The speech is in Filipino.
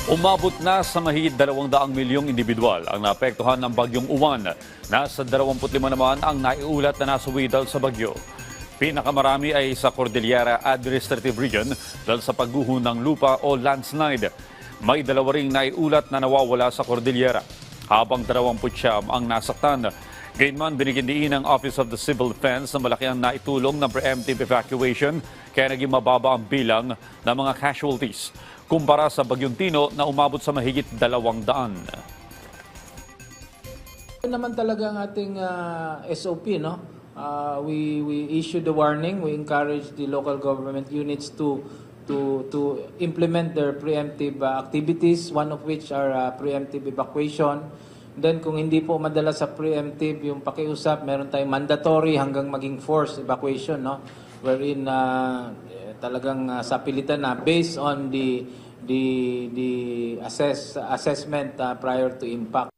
Umabot na sa mahigit 200 milyong individual ang naapektuhan ng bagyong Uwan. Nasa 25 naman ang naiulat na nasawi dahil sa bagyo. Pinakamarami ay sa Cordillera Administrative Region dahil sa pagguho ng lupa o landslide. May dalawa ring naiulat na nawawala sa Cordillera, habang 29 ang nasaktan. Gayunman, binigyan diin ng Office of the Civil Defense na malaki ang naitulong ng preemptive evacuation kaya naging mababa ang bilang ng mga casualties kumpara sa Bagyong Tino na umabot sa mahigit 200. Ito naman talaga ang ating SOP, no? We issued the warning. We encourage the local government units to implement their preemptive activities, one of which are preemptive evacuation. Then kung hindi po madala sa preemptive yung pakiusap, meron tayong mandatory hanggang maging forced evacuation, no? Wherein talagang sapilitan na based on the assessment prior to impact.